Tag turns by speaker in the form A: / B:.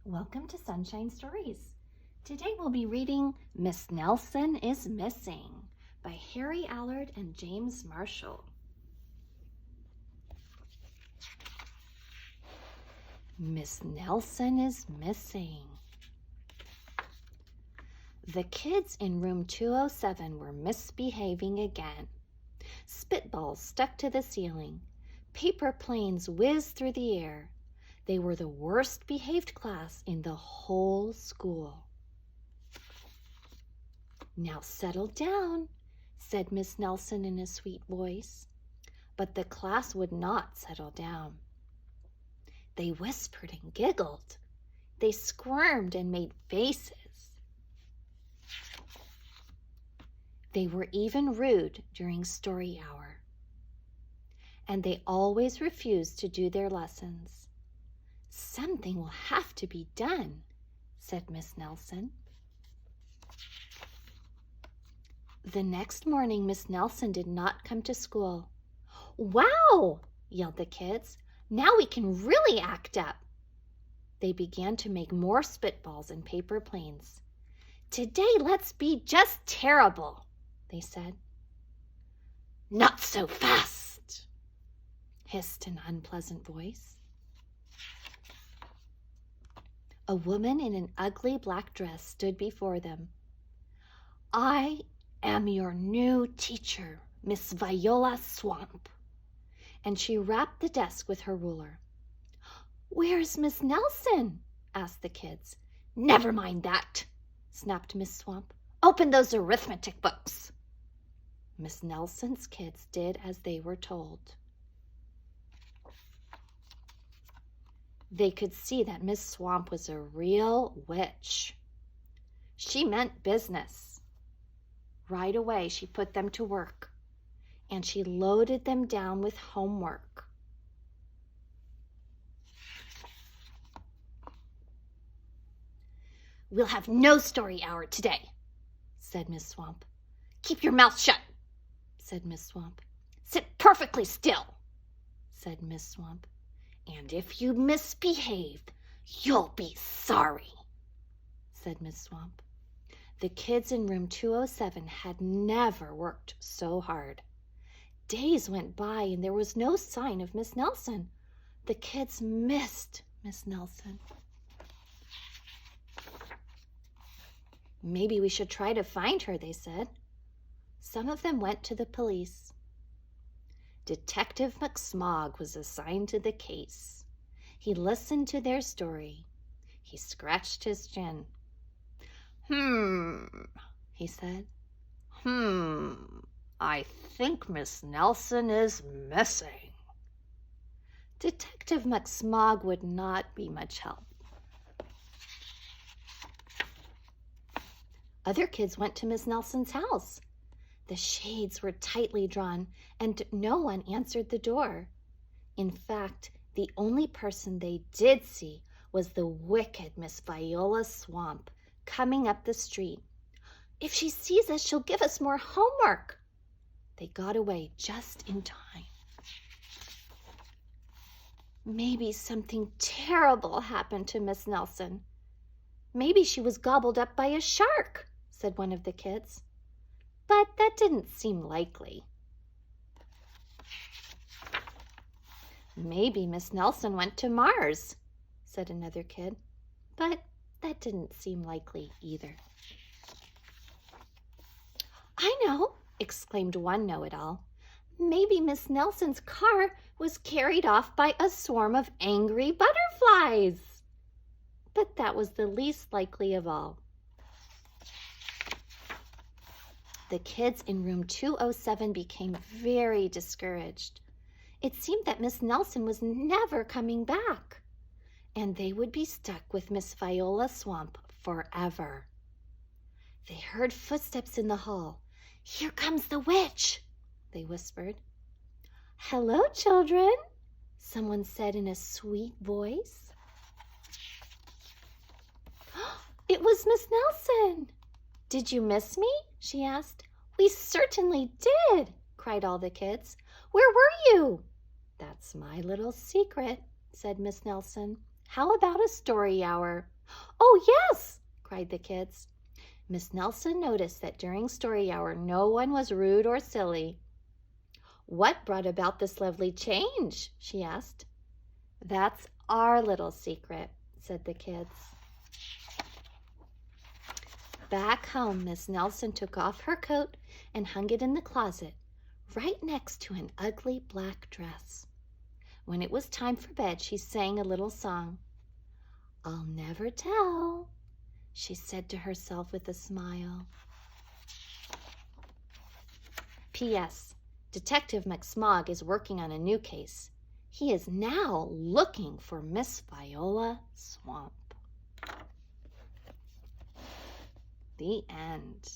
A: Welcome to Sunshine Stories. Today we'll be reading Miss Nelson is Missing by Harry Allard and James Marshall. Miss Nelson is missing. The kids in room 207 were misbehaving again. Spitballs stuck to the ceiling. Paper planes whizzed through the air. They were the worst behaved class in the whole school. "Now settle down," said Miss Nelson in a sweet voice. But the class would not settle down. They whispered and giggled. They squirmed and made faces. They were even rude during story hour. And they always refused to do their lessons. "Something will have to be done," said Miss Nelson. The next morning, Miss Nelson did not come to school. "Wow!" yelled the kids. "Now we can really act up." They began to make more spitballs and paper planes. "Today, let's be just terrible," they said. "Not so fast," hissed an unpleasant voice. A woman in an ugly black dress stood before them. "I am your new teacher, Miss Viola Swamp." And she rapped the desk with her ruler. "Where's Miss Nelson?" asked the kids. "Never mind that," snapped Miss Swamp. "Open those arithmetic books." Miss Nelson's kids did as they were told. They could see that Miss Swamp was a real witch. She meant business. Right away, she put them to work, and she loaded them down with homework. "We'll have no story hour today," said Miss Swamp. "Keep your mouth shut," said Miss Swamp. "Sit perfectly still," said Miss Swamp. "And if you misbehave, you'll be sorry," said Miss Swamp. The kids in room 207 had never worked so hard. Days went by and there was no sign of Miss Nelson. The kids missed Miss Nelson. "Maybe we should try to find her," they said. Some of them went to the police. Detective McSmog was assigned to the case. He listened to their story. He scratched his chin. He said. I think Miss Nelson is missing." Detective McSmog would not be much help. Other kids went to Miss Nelson's house. The shades were tightly drawn, and no one answered the door. In fact, the only person they did see was the wicked Miss Viola Swamp coming up the street. "If she sees us, she'll give us more homework." They got away just in time. "Maybe something terrible happened to Miss Nelson. Maybe she was gobbled up by a shark," said one of the kids. But that didn't seem likely. "Maybe Miss Nelson went to Mars," said another kid. But that didn't seem likely either. "I know," exclaimed one know-it-all. "Maybe Miss Nelson's car was carried off by a swarm of angry butterflies." But that was the least likely of all. The kids in room 207 became very discouraged. It seemed that Miss Nelson was never coming back, and they would be stuck with Miss Viola Swamp forever. They heard footsteps in the hall. "Here comes the witch," they whispered. "Hello, children," someone said in a sweet voice. It was Miss Nelson. "Did you miss me?" she asked. "We certainly did," cried all the kids. "Where were you?" "That's my little secret," said Miss Nelson. "How about a story hour?" "Oh, yes!" cried the kids. Miss Nelson noticed that during story hour no one was rude or silly. "What brought about this lovely change?" she asked. "That's our little secret," said the kids. Back home, Miss Nelson took off her coat and hung it in the closet, right next to an ugly black dress. When it was time for bed, she sang a little song. "I'll never tell," she said to herself with a smile. P.S. Detective McSmog is working on a new case. He is now looking for Miss Viola Swamp. The end.